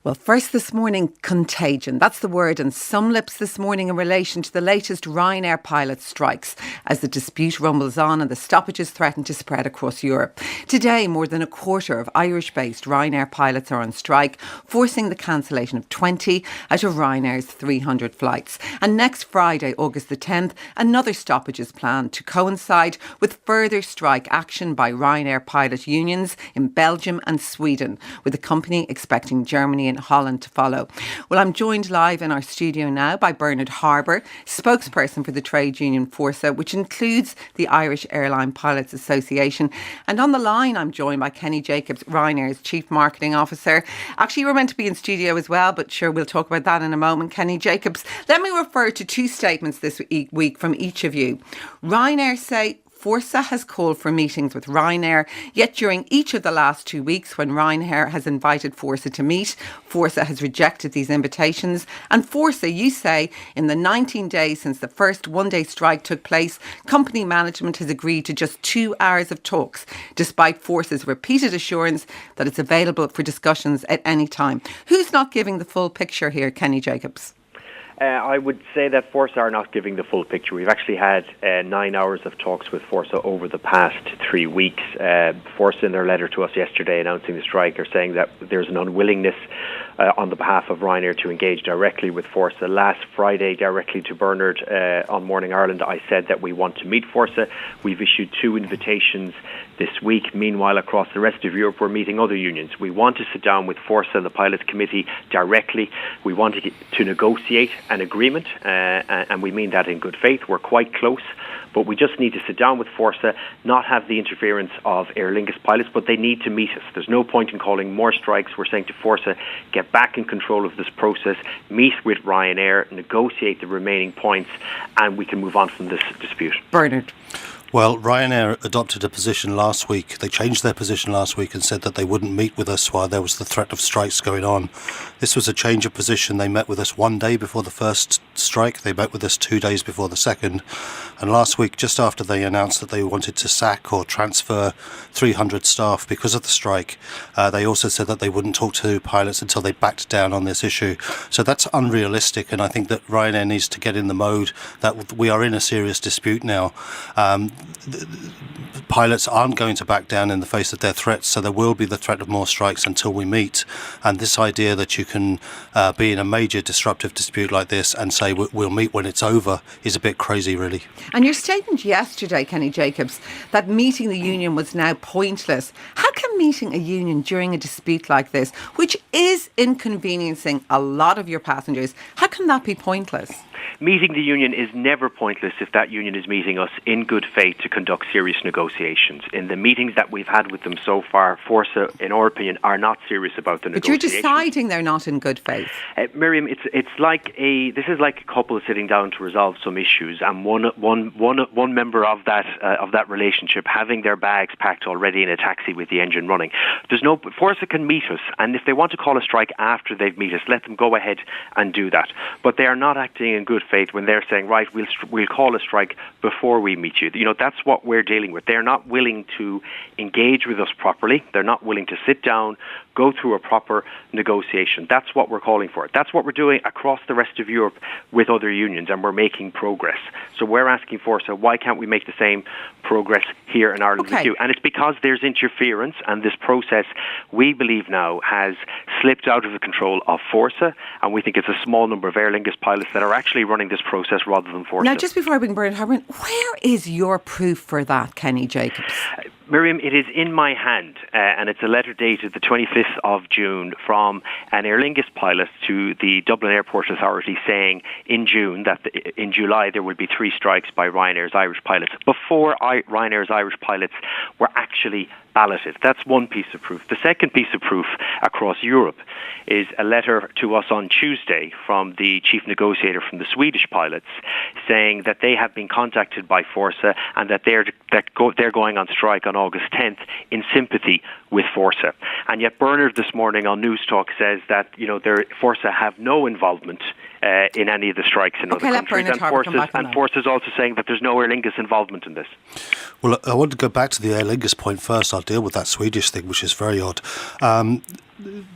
Well, first this morning, contagion. That's the word on some lips this morning in relation to the latest Ryanair pilot strikes as the dispute rumbles on and the stoppages threaten to spread across Europe. Today, more than a quarter of Irish-based Ryanair pilots are on strike, forcing the cancellation of 20 out of Ryanair's 300 flights. And next Friday, August the 10th, another stoppage is planned to coincide with further strike action by Ryanair pilot unions in Belgium and Sweden, with the company expecting Germany and Holland to follow. Well, I'm joined live in our studio now by Bernard Harbour, spokesperson for the trade union Forsa, which includes the Irish Airline Pilots Association. And on the line, I'm joined by Kenny Jacobs, Ryanair's Chief Marketing Officer. Actually, you were meant to be in studio as well, but sure, we'll talk about that in a moment. Kenny Jacobs, let me refer to two statements this week from each of you. Ryanair say Forsa has called for meetings with Ryanair, yet during each of the last 2 weeks when Ryanair has invited Forsa to meet, Forsa has rejected these invitations. And Forsa, you say, in the 19 days since the first one-day strike took place, company management has agreed to just 2 hours of talks, despite Forsa's repeated assurance that it's available for discussions at any time. Who's not giving the full picture here, Kenny Jacobs? I would say that Forsa are not giving the full picture. We've actually had 9 hours of talks with Forsa over the past 3 weeks. Forsa, in their letter to us yesterday announcing the strike, are saying that there's an unwillingness on the behalf of Ryanair to engage directly with Forsa. Last Friday, directly to Bernard on Morning Ireland, I said that we want to meet Forsa. We've issued 2 invitations this week. Meanwhile, across the rest of Europe, we're meeting other unions. We want to sit down with Forsa and the Pilots Committee directly. We want to negotiate an agreement, and we mean that in good faith. We're quite close, but we just need to sit down with Forsa, not have the interference of Aer Lingus pilots, but they need to meet us. There's no point in calling more strikes. We're saying to Forsa, get back in control of this process, meet with Ryanair, negotiate the remaining points, and we can move on from this dispute. Bernard. Well, Ryanair adopted a position last week. They changed their position last week and said that they wouldn't meet with us while there was the threat of strikes going on. This was a change of position. They met with us 1 day before the first strike. They met with us 2 days before the second. And last week, just after they announced that they wanted to sack or transfer 300 staff because of the strike, they also said that they wouldn't talk to pilots until they backed down on this issue. So that's unrealistic, and I think that Ryanair needs to get in the mode that we are in a serious dispute now. Pilots aren't going to back down in the face of their threats, so there will be the threat of more strikes until we meet. And this idea that you can be in a major disruptive dispute like this and say we'll meet when it's over is a bit crazy, really. And your statement yesterday, Kenny Jacobs, that meeting the union was now pointless. How can meeting a union during a dispute like this, which is inconveniencing a lot of your passengers, how can that be pointless? Meeting the union is never pointless if that union is meeting us in good faith to conduct serious negotiations. In the meetings that we've had with them so far, Forsa, in our opinion, are not serious about the negotiations. But you're deciding they're not in good faith. Miriam, this is like a couple sitting down to resolve some issues, and one member of that relationship having their bags packed already in a taxi with the engine running. Forsa can meet us, and if they want to call a strike after they've met us, let them go ahead and do that. But they are not acting in good faith when they're saying, right, we'll call a strike before we meet you. You know, that's what we're dealing with. They're not willing to engage with us properly. They're not willing to sit down, go through a proper negotiation. That's what we're calling for. That's what we're doing across the rest of Europe with other unions, and we're making progress. So we're asking Forsa, why can't we make the same progress here in Ireland with you? And it's because there's interference, and this process, we believe now, has slipped out of the control of Forsa, and we think it's a small number of Aer Lingus pilots that are actually running this process rather than Forsa. Now, just before I bring Bernard Harbour, where is your proof for that, Kenny Jacobs? Miriam, it is in my hand, and it's a letter dated the 25th of June from an Aer Lingus pilot to the Dublin Airport Authority saying in June that in July there would be 3 strikes by Ryanair's Irish pilots before Ryanair's Irish pilots were actually balloted. That's one piece of proof. The second piece of proof across Europe is a letter to us on Tuesday from the chief negotiator from the Swedish pilots saying that they have been contacted by Forsa and that they're going on strike on August 10th in sympathy with Forsa. And yet Bernard this morning on News Talk says that, you know, Forsa have no involvement in any of the strikes in other countries. And Forsa is also saying that there's no Aer Lingus involvement in this. Well, I want to go back to the Aer Lingus point first. I'll deal with that Swedish thing, which is very odd.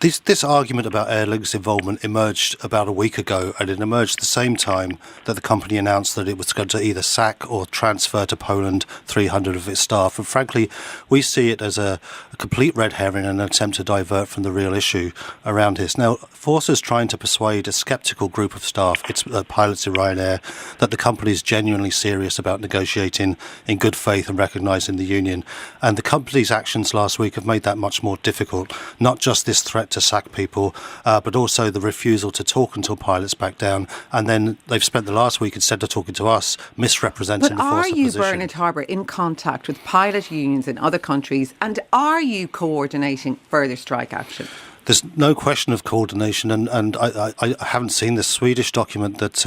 this argument about Aer Lingus involvement emerged about a week ago, and it emerged the same time that the company announced that it was going to either sack or transfer to Poland 300 of its staff. And frankly, we see it as a complete red herring and an attempt to divert from the real issue around this. Now, Fórsa is trying to persuade a sceptical group of staff, its pilots in Ryanair, that the company is genuinely serious about negotiating in good faith and recognising the union. And the company's actions last week have made that much more difficult. Not just this threat to sack people, but also the refusal to talk until pilots back down. And then they've spent the last week, instead of talking to us, misrepresenting the Fórsa position. But are you, Bernard Harbour, in contact with pilot unions in other countries, and are you coordinating further strike action? There's no question of coordination, and I haven't seen the Swedish document that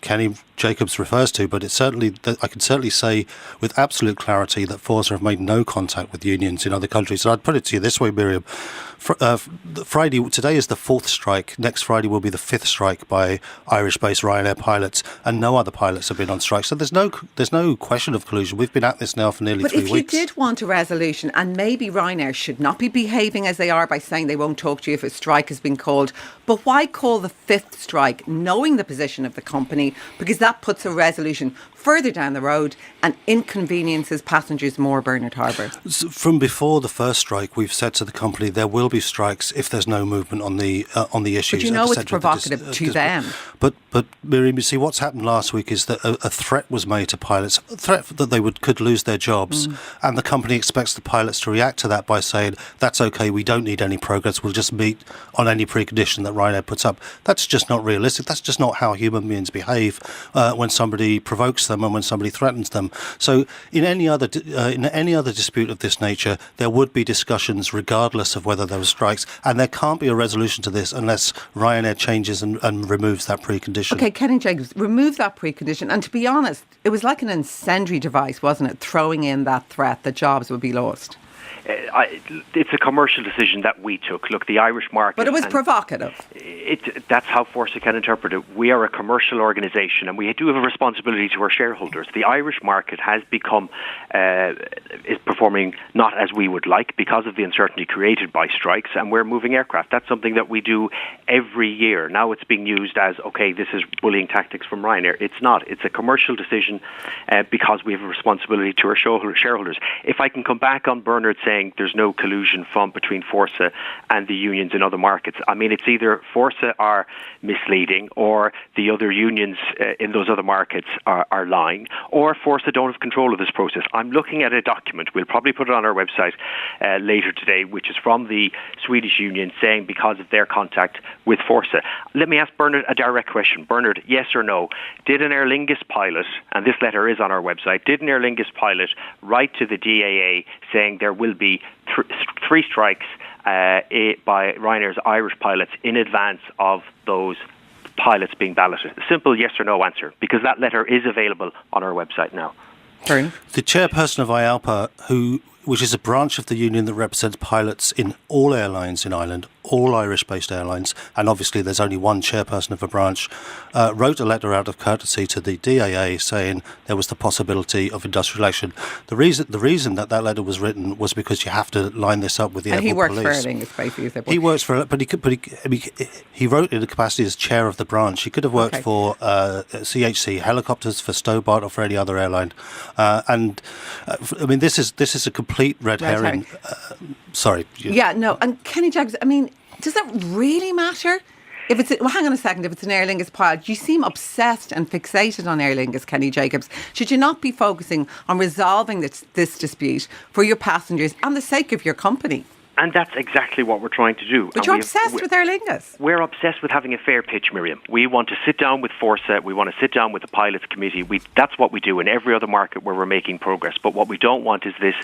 Kenny Jacobs refers to, but I can certainly say with absolute clarity that Fórsa have made no contact with unions in other countries. So I'd put it to you this way, Miriam. Friday, today is the 4th strike. Next Friday will be the 5th strike by Irish-based Ryanair pilots, and no other pilots have been on strike. So there's no question of collusion. We've been at this now for nearly 3 weeks. But if you did want a resolution, and maybe Ryanair should not be behaving as they are by saying they won't talk to you if a strike has been called, but why call the 5th strike knowing the position of the company? Because that puts a resolution further down the road and inconveniences passengers more, Bernard Harbour. From before the first strike, we've said to the company there will be strikes if there's no movement on the issues. But you know it's provocative to them. But Miriam, you see, what's happened last week is that a threat was made to pilots, a threat that they could lose their jobs, and the company expects the pilots to react to that by saying, that's okay, we don't need any progress, we'll just meet on any precondition that Ryanair puts up. That's just not realistic. That's just not how human beings behave when somebody provokes them and when somebody threatens them. So in any other dispute of this nature, there would be discussions regardless of whether there were strikes, and there can't be a resolution to this unless Ryanair changes and removes that precondition. Okay, Kenny Jacobs, remove that precondition. And to be honest, it was like an incendiary device, wasn't it? Throwing in that threat that jobs would be lost. It's a commercial decision that we took. Look, the Irish market... But it was provocative. That's how Fórsa can interpret it. We are a commercial organisation and we do have a responsibility to our shareholders. The Irish market has become... is performing not as we would like because of the uncertainty created by strikes, and we're moving aircraft. That's something that we do every year. Now it's being used as, okay, this is bullying tactics from Ryanair. It's not. It's a commercial decision because we have a responsibility to our shareholders. If I can come back on Bernard saying there's no collusion between Fórsa and the unions in other markets. I mean, it's either Fórsa are misleading or the other unions in those other markets are lying, or Fórsa don't have control of this process. I'm looking at a document, we'll probably put it on our website later today, which is from the Swedish union saying because of their contact with Fórsa. Let me ask Bernard a direct question. Bernard, yes or no, did an Aer Lingus pilot, and this letter is on our website, did an Aer Lingus pilot write to the DAA saying there will be 3 strikes by Ryanair's Irish pilots in advance of those pilots being balloted? A simple yes or no answer, because that letter is available on our website now. Bernard? The chairperson of IALPA, which is a branch of the union that represents pilots in all airlines in Ireland, all Irish-based airlines, and obviously there's only one chairperson of a branch, wrote a letter out of courtesy to the DAA saying there was the possibility of industrial action. The reason that letter was written was because you have to line this up with the airport police. And he works for Aer Lingus, basically. He works for, but he wrote in the capacity as chair of the branch. He could have worked for CHC Helicopters, for Stobart, or for any other airline. I mean, this is a complete red herring. Sorry. Yeah, no. And Kenny Jacobs, I mean, does that really matter? If it's hang on a second, if it's an Aer Lingus pilot, you seem obsessed and fixated on Aer Lingus, Kenny Jacobs. Should you not be focusing on resolving this dispute for your passengers and the sake of your company? And that's exactly what we're trying to do. But you're obsessed with Aer Lingus. We're obsessed with having a fair pitch, Miriam. We want to sit down with Fórsa. We want to sit down with the pilots committee. That's what we do in every other market where we're making progress. But what we don't want is this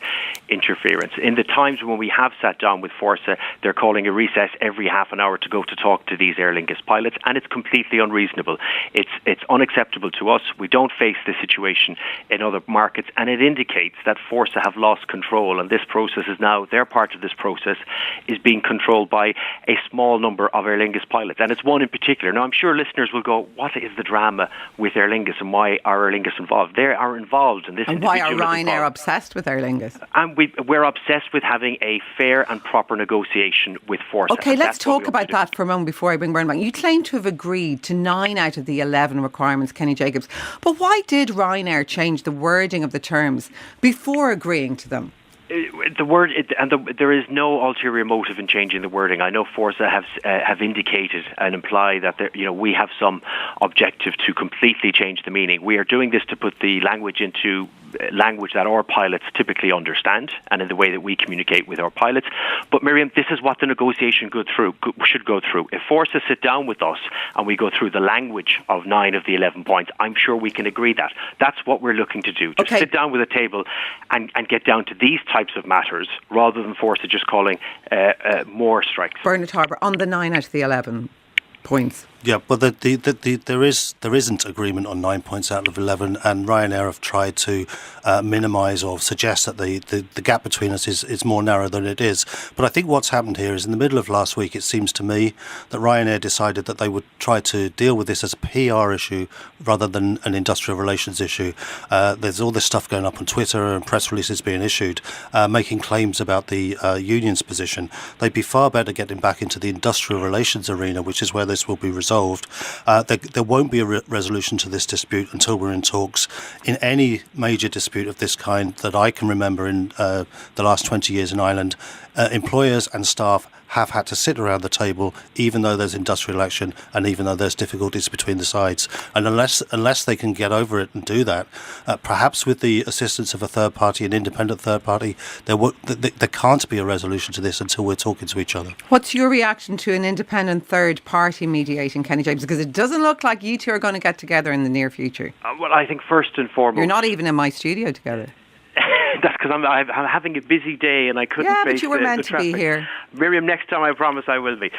interference. In the times when we have sat down with Fórsa, they're calling a recess every half an hour to go to talk to these Aer Lingus pilots, and it's completely unreasonable. It's unacceptable to us. We don't face this situation in other markets, and it indicates that Fórsa have lost control, and this process is now, they're part of this process. process is being controlled by a small number of Aer Lingus pilots, and it's one in particular. Now, I'm sure listeners will go, what is the drama with Aer Lingus and why are Aer Lingus involved? They are involved in this. And why are Ryanair obsessed with Aer Lingus? And we're obsessed with having a fair and proper negotiation with Force. Okay, let's talk about that for a moment before I bring Bernard back. You claim to have agreed to 9 out of the 11 requirements, Kenny Jacobs. But why did Ryanair change the wording of the terms before agreeing to them? There is no ulterior motive in changing the wording. I know Forza have indicated and implied that we have some objective to completely change the meaning. We are doing this to put the language into language that our pilots typically understand and in the way that we communicate with our pilots. But Miriam, this is what the negotiation should go through. If Forza sit down with us and we go through the language of 9 of the 11 points, I'm sure we can agree that. That's what we're looking to do. Just sit down with a table and get down to these types of matters rather than Forza just calling more strikes. Bernard Harbour, on the 9 out of the 11 points. Yeah, but there isn't agreement on 9 points out of 11, and Ryanair have tried to minimise or suggest that the gap between us is more narrow than it is. But I think what's happened here is in the middle of last week, it seems to me that Ryanair decided that they would try to deal with this as a PR issue rather than an industrial relations issue. There's all this stuff going up on Twitter and press releases being issued, making claims about the union's position. They'd be far better getting back into the industrial relations arena, which is where this will be resolved. There won't be a resolution to this dispute until we're in talks. In any major dispute of this kind that I can remember in the last 20 years in Ireland, employers and staff have had to sit around the table, even though there's industrial action and even though there's difficulties between the sides. And unless they can get over it and do that, perhaps with the assistance of a third party, an independent third party, there can't be a resolution to this until we're talking to each other. What's your reaction to an independent third party mediating, Kenny James? Because it doesn't look like you two are going to get together in the near future. Well, I think first and foremost... You're not even in my studio together. That's because I'm having a busy day and I couldn't face but you were meant the to traffic. Be here. Miriam, next time I promise I will be.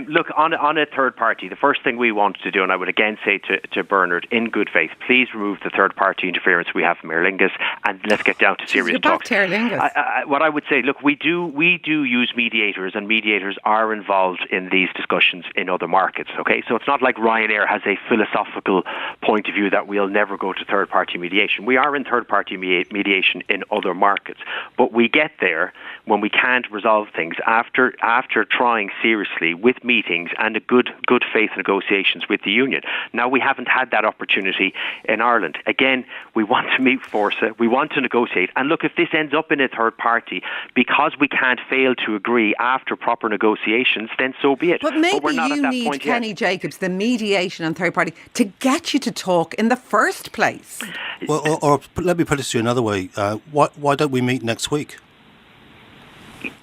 Look, on a third party, the first thing we want to do, and I would again say to Bernard, in good faith, please remove the third party interference we have from Aer Lingus and let's get down to serious talks. Back to Aer Lingus. What I would say, look, we do use mediators, and mediators are involved in these discussions in other markets, okay? So it's not like Ryanair has a philosophical point of view that we'll never go to third party mediation. We are in third party mediation in other markets. But we get there when we can't resolve things after trying seriously with meetings and a good faith negotiations with the union. Now, we haven't had that opportunity in Ireland. Again, we want to meet Forza, we want to negotiate. And look, if this ends up in a third party, because we can't fail to agree after proper negotiations, then so be it. But maybe we're not you at that need point Kenny yet. Jacobs, the mediation and third party, to get you to talk in the first place. Well, or let me put it to you another way. Why don't we meet next week?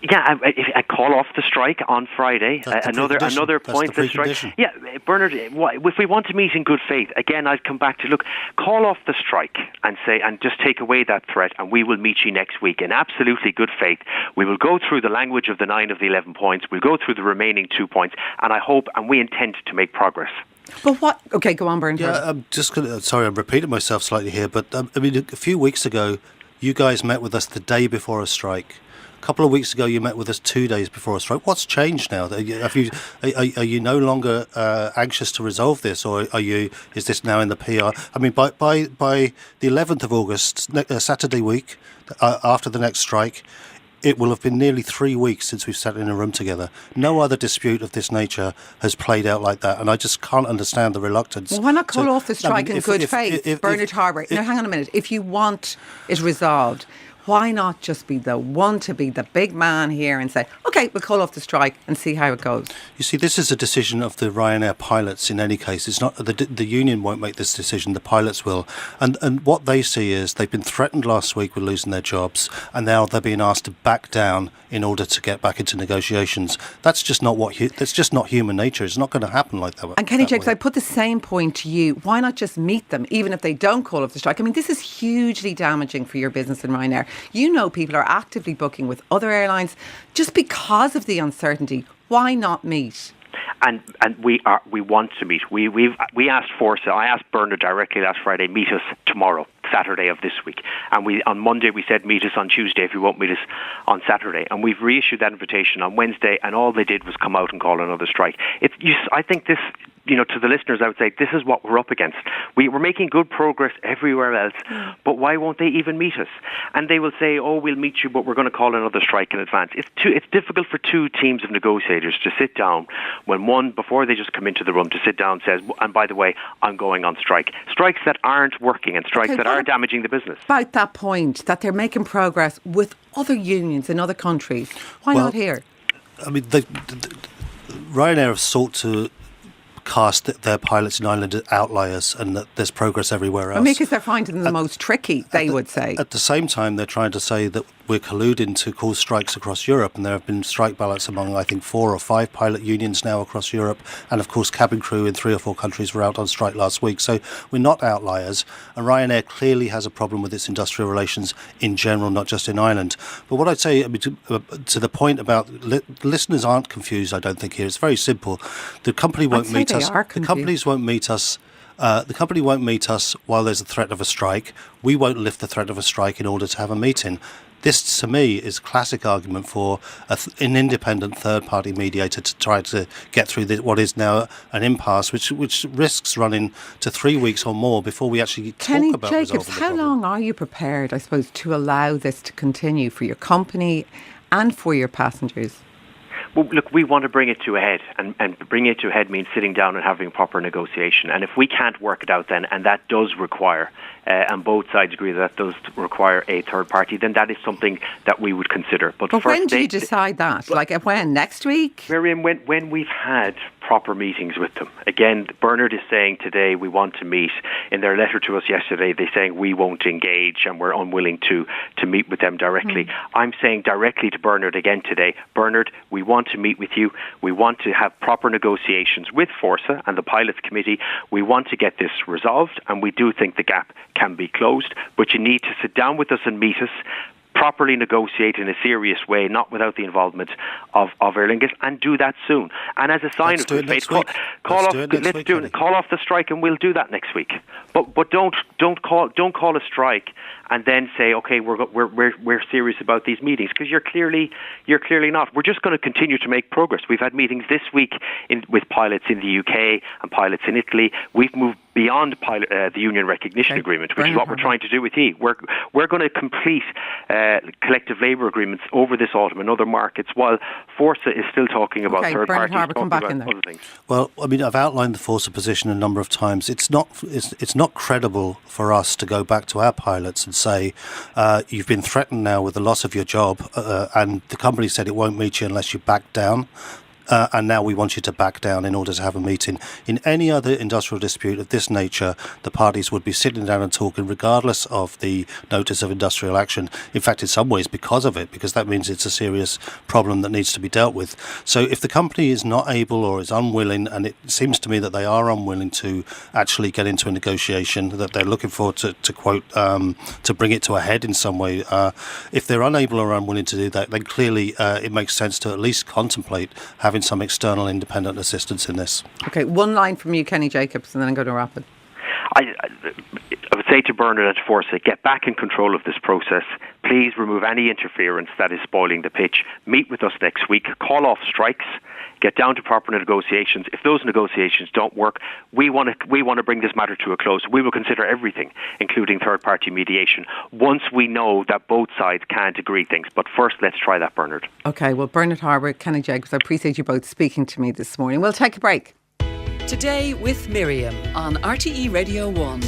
Yeah, I call off the strike on Friday. Another point. That's the strike. Yeah, Bernard. If we want to meet in good faith, again, I'd come back to call off the strike and just take away that threat, and we will meet you next week in absolutely good faith. We will go through the language of the 9 of the 11 points. We'll go through the remaining 2 points, and I hope and we intend to make progress. But what? Okay, go on, Bernard. Yeah, I'm just going to. I'm repeating myself slightly here, but I mean, a few weeks ago, you guys met with us the day before a strike. A couple of weeks ago, you met with us 2 days before a strike. What's changed now? Are you no longer anxious to resolve this, or is this now in the PR? I mean, by the 11th of August, Saturday week, after the next strike, it will have been nearly 3 weeks since we've sat in a room together. No other dispute of this nature has played out like that, and I just can't understand the reluctance. Well, why not call off the strike in good faith, Bernard Harbour? Now, hang on a minute. If you want it resolved, why not just be the one to be the big man here and say, OK, we'll call off the strike and see how it goes? You see, this is a decision of the Ryanair pilots in any case. It's not the union won't make this decision, the pilots will. And what they see is they've been threatened last week with losing their jobs, and now they're being asked to back down in order to get back into negotiations. That's just not that's just not human nature. It's not going to happen like that. And Kenny Jacobs, I put the same point to you. Why not just meet them, even if they don't call off the strike? I mean, this is hugely damaging for your business in Ryanair. You know, people are actively booking with other airlines just because of the uncertainty. Why not meet? And we want to meet. We asked Forza. I asked Bernard directly last Friday, meet us tomorrow. Saturday of this week. And on Monday we said meet us on Tuesday if you won't meet us on Saturday. And we've reissued that invitation on Wednesday, and all they did was come out and call another strike. I think this, to the listeners, I would say this is what we're up against. We're making good progress everywhere else, but why won't they even meet us? And they will say, oh, we'll meet you, but we're going to call another strike in advance. It's difficult for two teams of negotiators to sit down when one, before they just come into the room, to sit down says, and by the way, I'm going on strike. Strikes that aren't working and strikes that are damaging the business. About that point, that they're making progress with other unions in other countries. Why not here? I mean, Ryanair have sought to cast their pilots in Ireland as outliers, and that there's progress everywhere else. Because they're finding them the most tricky, they would say. At the same time, they're trying to say that we're colluding to cause strikes across Europe, and there have been strike ballots among, I think, 4 or 5 pilot unions now across Europe, and of course cabin crew in 3 or 4 countries were out on strike last week. So we're not outliers, and Ryanair clearly has a problem with its industrial relations in general, not just in Ireland. But what I'd say, to the point about listeners aren't confused, I don't think here. It's very simple. The company won't meet us. The companies won't meet us. The company won't meet us while there's a threat of a strike. We won't lift the threat of a strike in order to have a meeting. This, to me, is a classic argument for an independent third-party mediator to try to get through what is now an impasse, which risks running to 3 weeks or more before we actually talk about resolving the problem. How long are you prepared, I suppose, to allow this to continue for your company and for your passengers? Well, look, we want to bring it to a head, and bring it to a head means sitting down and having a proper negotiation. And if we can't work it out then, and that does require, and both sides agree that does require a third party, then that is something that we would consider. But first, when do you decide that? Like when? Next week? Miriam, when we've had proper meetings with them. Again, Bernard is saying today we want to meet. In their letter to us yesterday, they're saying we won't engage and we're unwilling to meet with them directly. I'm saying directly to Bernard again today, Bernard, we want to meet with you. We want to have proper negotiations with Forsa and the Pilots Committee. We want to get this resolved, and we do think the gap can be closed, but you need to sit down with us and meet us, properly negotiate in a serious way, not without the involvement of Aer Lingus, and do that soon. And as a sign of good faith, call off the strike, and we'll do that next week. But don't call a strike and then say, okay, we're serious about these meetings, because you're clearly not. We're just going to continue to make progress. We've had meetings this week with pilots in the UK and pilots in Italy. We've moved beyond the union recognition agreement, which is what we're trying to do with E. We're going to complete collective labour agreements over this autumn in other markets, while Forsa is still talking about third parties talking about other things. Well, I mean, I've outlined the Forsa position a number of times. It's not credible for us to go back to our pilots and say, you've been threatened now with the loss of your job, and the company said it won't meet you unless you back down. And now we want you to back down in order to have a meeting. In any other industrial dispute of this nature, the parties would be sitting down and talking regardless of the notice of industrial action. In fact, in some ways because of it, because that means it's a serious problem that needs to be dealt with. So if the company is not able or is unwilling, and it seems to me that they are unwilling to actually get into a negotiation, that they're looking for, to quote, to bring it to a head in some way, if they're unable or unwilling to do that, then clearly it makes sense to at least contemplate having some external independent assistance in this. Okay, one line from you, Kenny Jacobs, and then I'm going to wrap it. I would say to Bernard and to Forsa, get back in control of this process. Please remove any interference that is spoiling the pitch. Meet with us next week. Call off strikes. Get down to proper negotiations. If those negotiations don't work, we want to bring this matter to a close. We will consider everything, including third-party mediation, once we know that both sides can't agree things. But first, let's try that, Bernard. Okay, well, Bernard Harbour, Kenny Jacobs, I appreciate you both speaking to me this morning. We'll take a break. Today with Miriam on RTE Radio 1.